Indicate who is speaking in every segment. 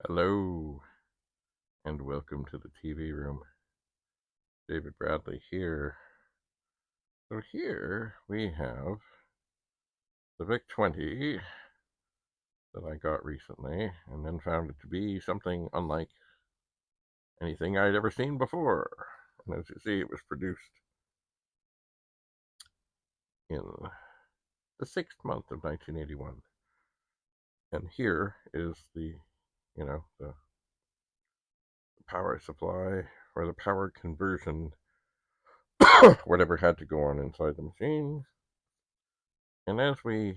Speaker 1: Hello, and welcome to the TV room. David Bradley here. So here we have the VIC-20 that I got recently, and then found it to be something unlike anything I'd ever seen before. And as you see, it was produced in the 6th month of 1981. And here is the power supply, or the power conversion, whatever had to go on inside the machine. And when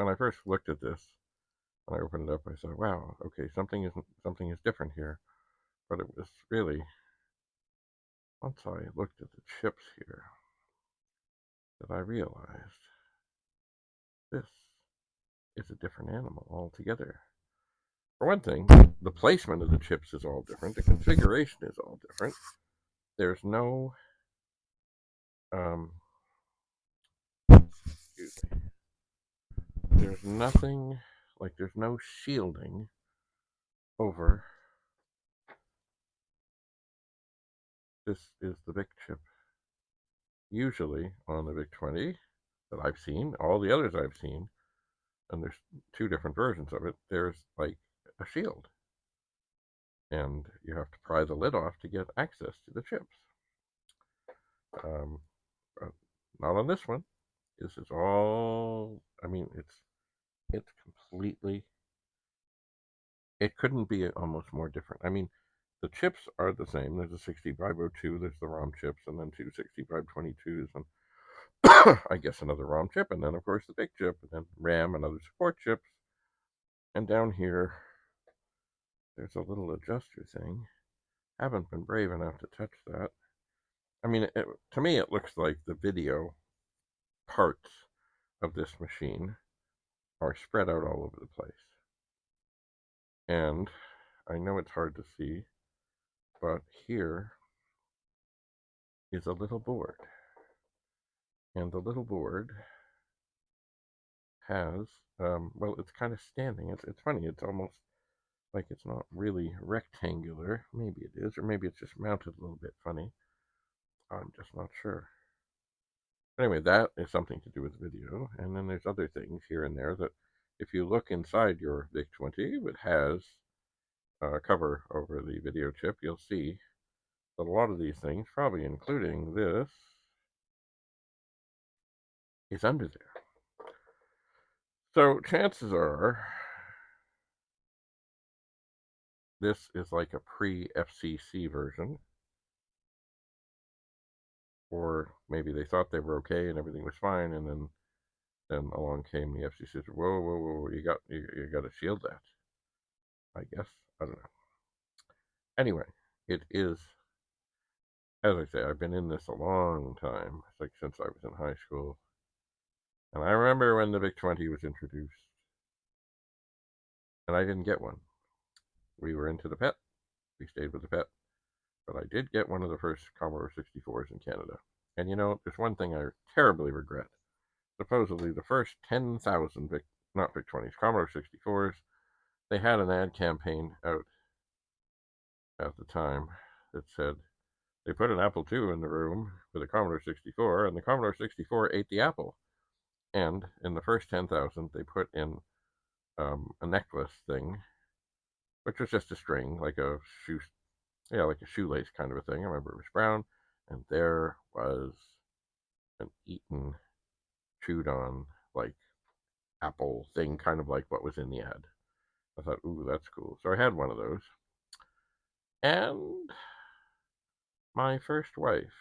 Speaker 1: I first looked at this, when I opened it up, I said, "Wow, okay, something is different here." But it was really once I looked at the chips here that I realized this is a different animal altogether. For one thing, the placement of the chips is all different. The configuration is all different. There's no, excuse me, there's nothing like there's no shielding over. This is the VIC chip. Usually on the VIC-20 that I've seen, all the others I've seen, and there's two different versions of it, there's like a shield. And you have to pry the lid off to get access to the chips. But not on this one. This is all, it's completely, it couldn't be almost more different. The chips are the same. There's a 6502, there's the ROM chips, and then two 6522s, and I guess another ROM chip, and then of course the big chip, and then RAM and other support chips. And down here, there's a little adjuster thing. Haven't been brave enough to touch that. To me, it looks like the video parts of this machine are spread out all over the place. And I know it's hard to see, but here is a little board. And the little board has, it's kind of standing. It's funny. It's almost like it's not really rectangular. Maybe it is, or maybe it's just mounted a little bit funny. I'm just not sure. Anyway, that is something to do with video. And then there's other things here and there that if you look inside your VIC-20, it has a cover over the video chip, you'll see that a lot of these things, probably including this, is under there. So chances are this is like a pre-FCC version, or maybe they thought they were okay and everything was fine, and then along came the FCC said, "Whoa, whoa, whoa! You got to shield that." I guess, I don't know. Anyway, it is, as I say, I've been in this a long time. It's like since I was in high school, and I remember when the VIC-20 was introduced, and I didn't get one. We were into the PET. We stayed with the PET, but I did get one of the first Commodore 64s in Canada. And there's one thing I terribly regret. Supposedly, the first 10,000 not VIC-20s, Commodore 64s, they had an ad campaign out at the time that said they put an Apple II in the room with a Commodore 64, and the Commodore 64 ate the apple. And in the first 10,000, they put in a necklace thing, which was just a string, like a shoelace kind of a thing. I remember it was brown, and there was an eaten, chewed on, like apple thing, kind of like what was in the ad. I thought, ooh, that's cool. So I had one of those. And my first wife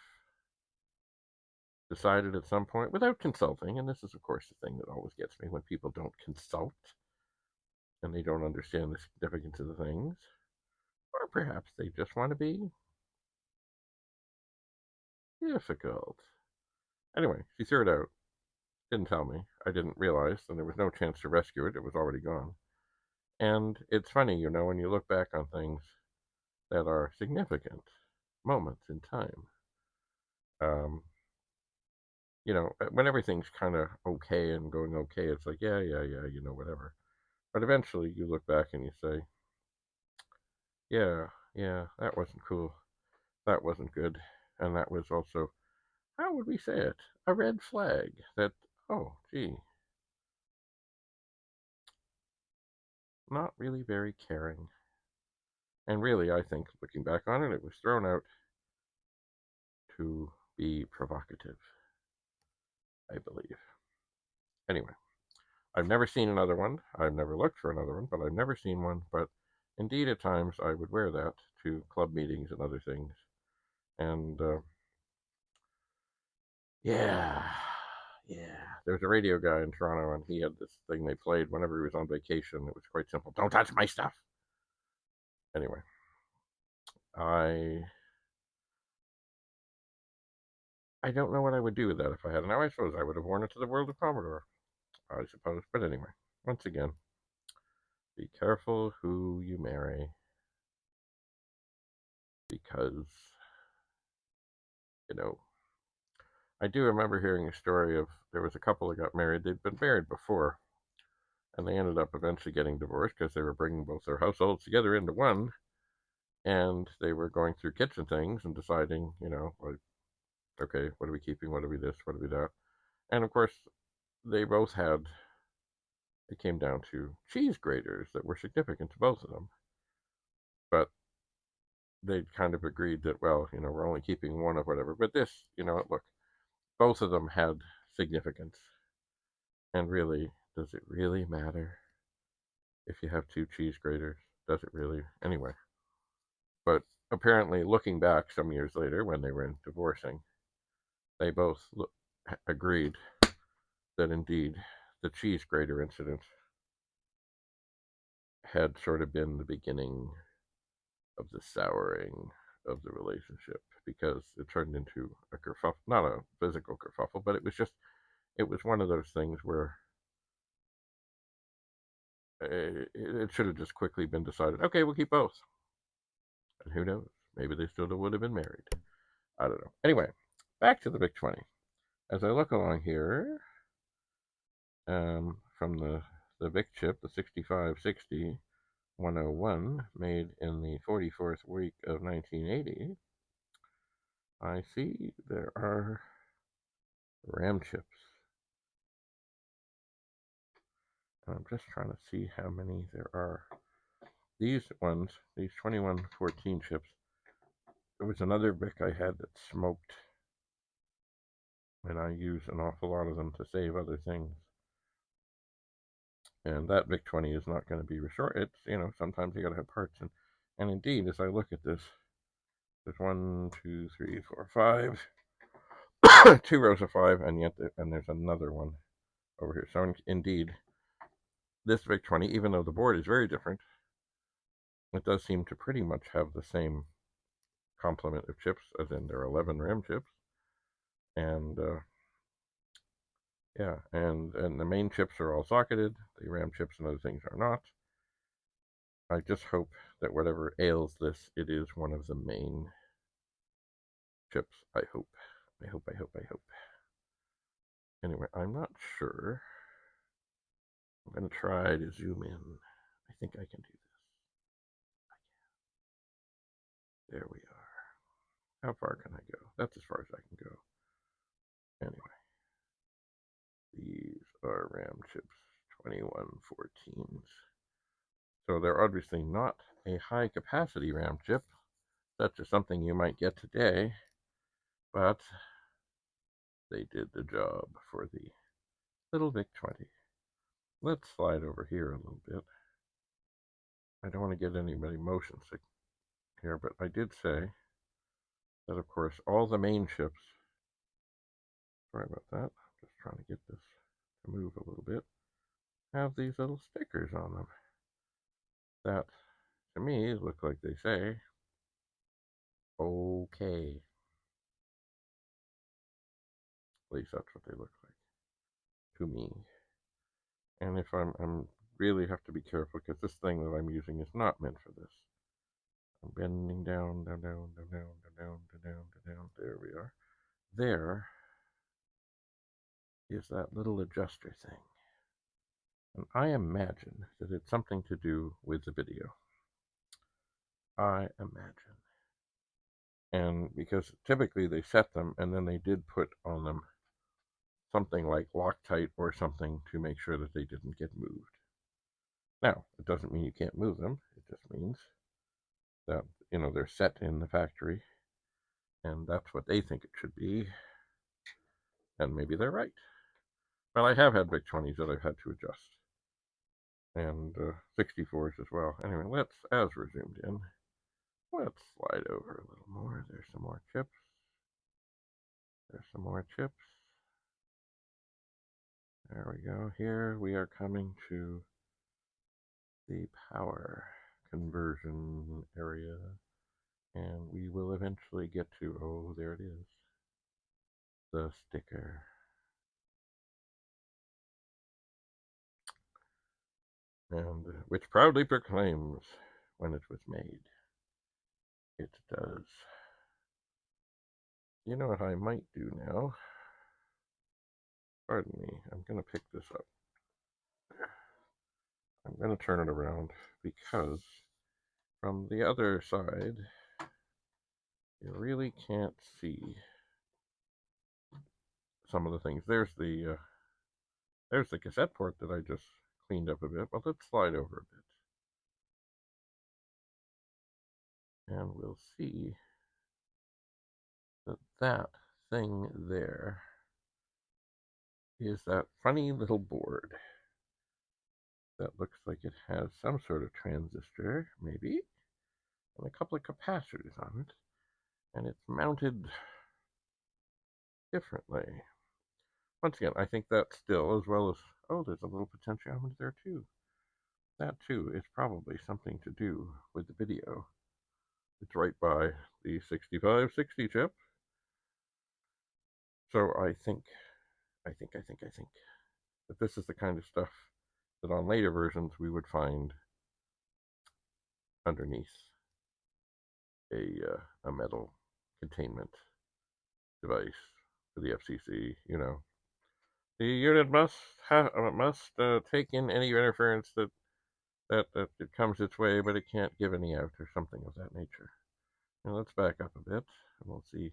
Speaker 1: decided at some point, without consulting, and this is, of course, the thing that always gets me when people don't consult and they don't understand the significance of the things, or perhaps they just want to be difficult. Anyway, she threw it out. Didn't tell me. I didn't realize, and there was no chance to rescue it. It was already gone. And it's funny, when you look back on things that are significant moments in time, when everything's kind of okay and going okay, it's like, yeah, whatever. But eventually you look back and you say, yeah, yeah, that wasn't cool. That wasn't good. And that was also, how would we say it? A red flag that, oh, gee, not really very caring. And really, I think, looking back on it, it was thrown out to be provocative, I believe. Anyway, I've never seen another one. I've never looked for another one, but I've never seen one. But indeed, at times, I would wear that to club meetings and other things. And yeah, yeah. There was a radio guy in Toronto, and he had this thing they played whenever he was on vacation. It was quite simple. Don't touch my stuff. Anyway, I I don't know what I would do with that if I had it now. I suppose I would have worn it to the World of Commodore, I suppose. But anyway, once again, be careful who you marry, because, you know, I do remember hearing a story of there was a couple that got married. They'd been married before, and they ended up eventually getting divorced because they were bringing both their households together into one, and they were going through kitchen things and deciding, like, okay, what are we keeping? What are we this? What are we that? And of course, they both had, it came down to cheese graters that were significant to both of them. But they'd kind of agreed that, well, we're only keeping one of whatever. But this, look, both of them had significance. And really, does it really matter if you have two cheese graters? Does it really? Anyway. But apparently, looking back some years later when they were divorcing, they both agreed that indeed the cheese grater incident had sort of been the beginning of the souring of the relationship, because it turned into a kerfuffle, not a physical kerfuffle, but it was one of those things where it should have just quickly been decided, okay, we'll keep both. And who knows? Maybe they still would have been married. I don't know. Anyway, back to the VIC-20. As I look along here, from the VIC chip, the 6560 101, made in the 44th week of 1980, I see there are RAM chips. And I'm just trying to see how many there are. These ones, these 2114 chips, there was another VIC I had that smoked, and I use an awful lot of them to save other things. And that VIC-20 is not going to be restored. It's, sometimes you got to have parts. And indeed, as I look at this, there's 1, 2, 3, 4, 5, 2 rows of 5, and there's another one over here. So indeed, this VIC-20, even though the board is very different, it does seem to pretty much have the same complement of chips, as in there are 11 RAM chips. And yeah, and the main chips are all socketed. The RAM chips and other things are not. I just hope that whatever ails this, it is one of the main chips. I hope. Anyway, I'm not sure. I'm going to try to zoom in. I think I can do this. There we are. How far can I go? That's as far as I can go. Anyway, these are RAM chips 2114s. So they're obviously not a high capacity RAM chip, such as something you might get today, but they did the job for the little VIC-20. Let's slide over here a little bit. I don't want to get anybody motion sick here, but I did say that, of course, all the main chips, sorry about that, I'm just trying to get this to move a little bit, have these little stickers on them that, to me, look like they say, okay. At least that's what they look like to me. And if I'm really have to be careful, because this thing that I'm using is not meant for this. I'm bending down, down, down, down, down, down, down, down, down. There we are. There is that little adjuster thing. And I imagine that it's something to do with the video. I imagine. And because typically they set them and then they did put on them something like Loctite or something to make sure that they didn't get moved. Now, it doesn't mean you can't move them. It just means that, they're set in the factory and that's what they think it should be. And maybe they're right. Well, I have had VIC-20s that I've had to adjust. And 64s as well. Anyway, as we're zoomed in, let's slide over a little more. There's some more chips. There's some more chips. There we go. Here we are coming to the power conversion area. And we will eventually get to, oh, there it is, the sticker. And which proudly proclaims when it was made. It does. You know what I might do now? Pardon me, I'm going to pick this up. I'm going to turn it around because from the other side, you really can't see some of the things. There's the cassette port that I just cleaned up a bit. Well, let's slide over a bit. And we'll see that that thing there is that funny little board that looks like it has some sort of transistor, maybe, and a couple of capacitors on it, and it's mounted differently. Once again, I think that still, as well as, oh, there's a little potentiometer there too. That too is probably something to do with the video. It's right by the 6560 chip. So I think that this is the kind of stuff that on later versions we would find underneath a metal containment device for the FCC. The unit must take in any interference that it comes its way, but it can't give any out or something of that nature. Now let's back up a bit and we'll see.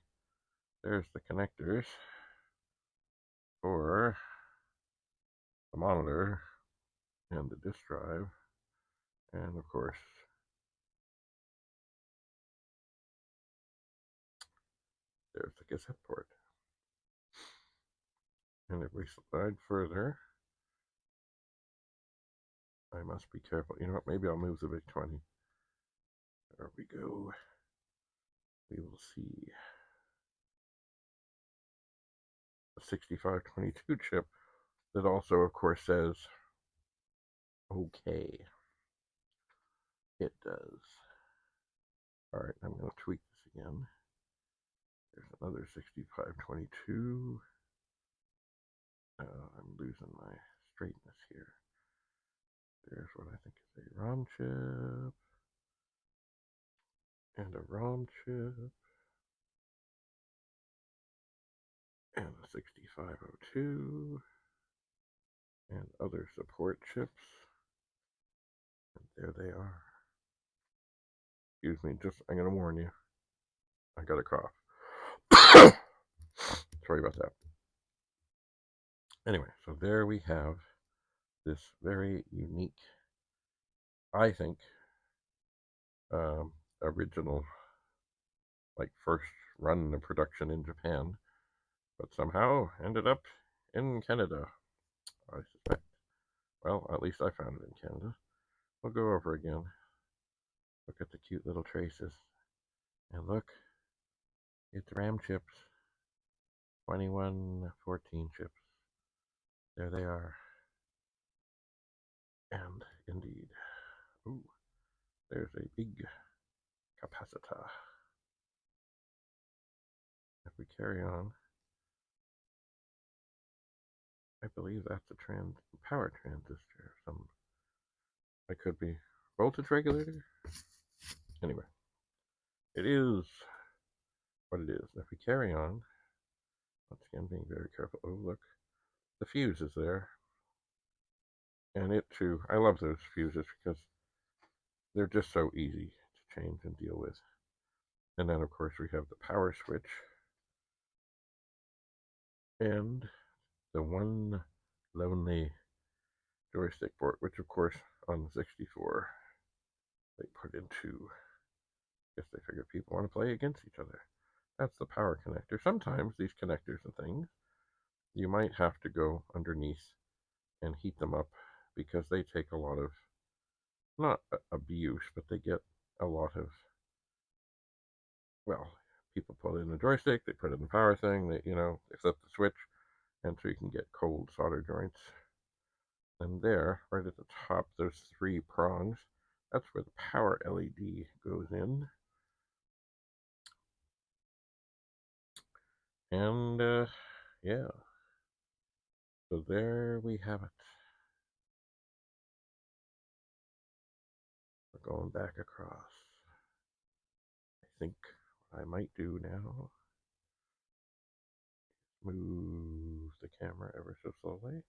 Speaker 1: There's the connectors for the monitor and the disk drive, and of course there's the cassette port. And if we slide further, I must be careful. You know what? Maybe I'll move the VIC-20. There we go. We will see a 6522 chip that also, of course, says okay. It does. All right, I'm going to tweak this again. There's another 6522. I'm losing my straightness here. There's what I think is a ROM chip. And a ROM chip. And a 6502. And other support chips. And there they are. Excuse me, I'm going to warn you. I got a cough. Sorry about that. Anyway, so there we have this very unique, I think, original, like first run of production in Japan, but somehow ended up in Canada, I suspect. Well, at least I found it in Canada. We'll go over again. Look at the cute little traces. And look, it's RAM chips. 2114 chips. There they are. And indeed, ooh, there's a big capacitor. If we carry on, I believe that's a power transistor. I could be voltage regulator. Anyway, it is what it is. If we carry on, once again being very careful. Oh, look, the fuse is there. And it too, I love those fuses because they're just so easy to change and deal with. And then, of course, we have the power switch and the one lonely joystick port, which, of course, on the 64, they put into, I guess they figured people want to play against each other. That's the power connector. Sometimes these connectors and things, you might have to go underneath and heat them up because they take a lot of, not abuse, but they get a lot of, well, people put in the joystick, they put in the power thing, they flip the switch, and so you can get cold solder joints. And there, right at the top, those three prongs, that's where the power LED goes in. And, yeah. So there we have it. We're going back across. I think what I might do now, move the camera ever so slowly.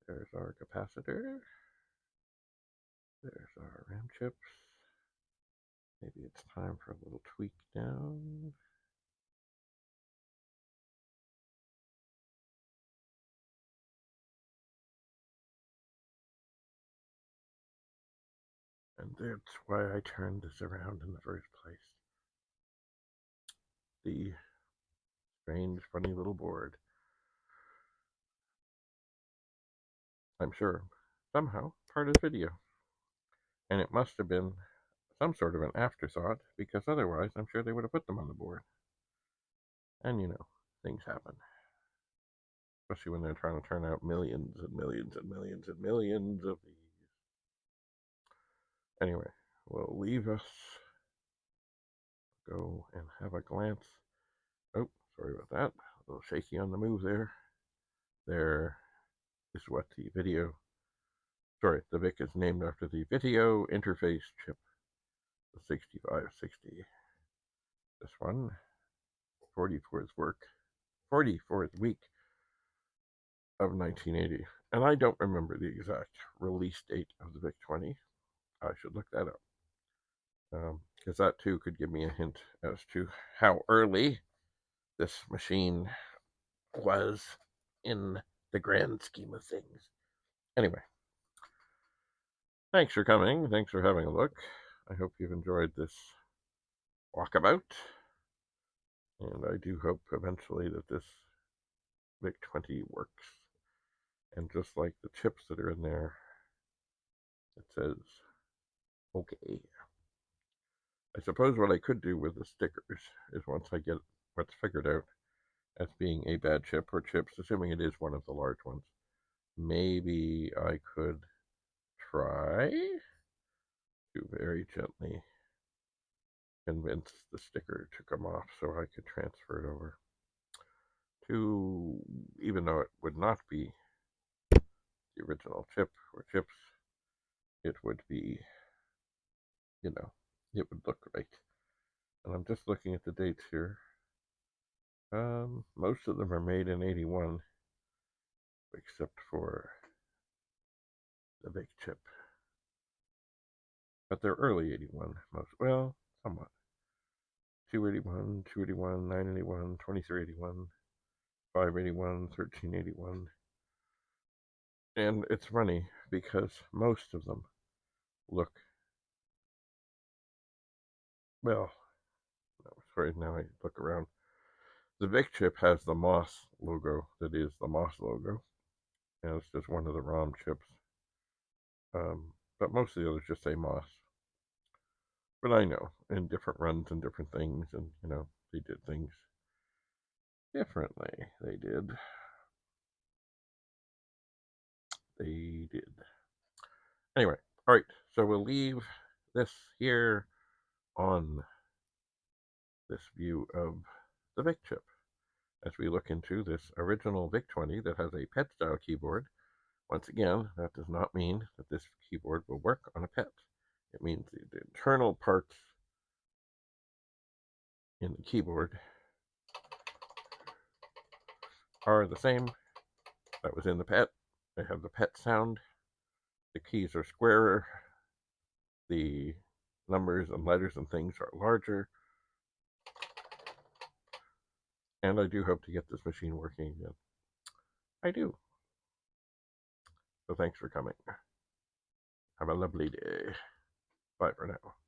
Speaker 1: There's our capacitor. There's our RAM chips. Maybe it's time for a little tweak down. And that's why I turned this around in the first place. The strange, funny little board. I'm sure, somehow, part of the video. And it must have been some sort of an afterthought, because otherwise I'm sure they would have put them on the board. And things happen. Especially when they're trying to turn out millions and millions and millions and millions of these. Anyway, we'll leave us go and have a glance. Oh, sorry about that. A little shaky on the move there. There is what the video, sorry, the VIC is named after the video interface chip, the 6560. This one, 44th week of 1980. And I don't remember the exact release date of the VIC-20. I should look that up. Because that too could give me a hint as to how early this machine was in the grand scheme of things. Anyway, thanks for coming. Thanks for having a look. I hope you've enjoyed this walkabout. And I do hope eventually that this VIC-20 works. And just like the chips that are in there, it says, okay. I suppose what I could do with the stickers is once I get what's figured out as being a bad chip or chips, assuming it is one of the large ones, maybe I could try to very gently convince the sticker to come off so I could transfer it over to, even though it would not be the original chip or chips, it would be, it would look right. And I'm just looking at the dates here. Most of them are made in 81, except for the VIC chip. But they're early 81, well, somewhat. 281, 281, 981, 2381, 581, 1381. And it's funny because most of them look, well, sorry, now I look around. The VIC chip has the Moss logo that is the Moss logo, and it's just one of the ROM chips. But most of the others just say Moss. But I know, in different runs and different things, and they did things differently. They did. Anyway, all right, so we'll leave this here on this view of the VIC chip as we look into this original VIC-20 that has a PET style keyboard. Once again, that does not mean that this keyboard will work on a PET. It means the internal parts in the keyboard are the same that was in the PET. They have the PET sound, The keys are squarer. The numbers and letters and things are larger. And I do hope to get this machine working again. I do. So thanks for coming. Have a lovely day. Bye for now.